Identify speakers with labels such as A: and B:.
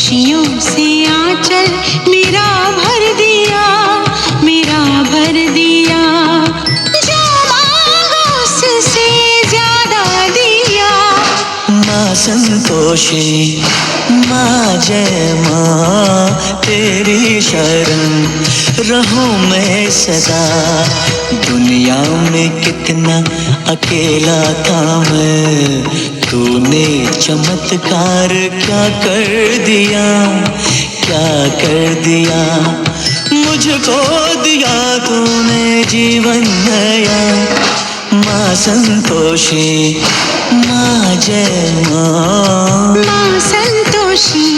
A: खुशियों से आंचल मेरा भर दिया, मेरा भर दिया। जो मांगा उससे ज्यादा दिया।
B: माँ संतोषी, माँ जय माँ तेरी शरण रहूं मैं सदा। दुनिया में कितना अकेला था मैं, तूने चमत्कार क्या कर दिया, क्या कर दिया। मुझको दिया तूने जीवन नया। माँ संतोषी, माँ जय माँ।
A: माँ संतोषी,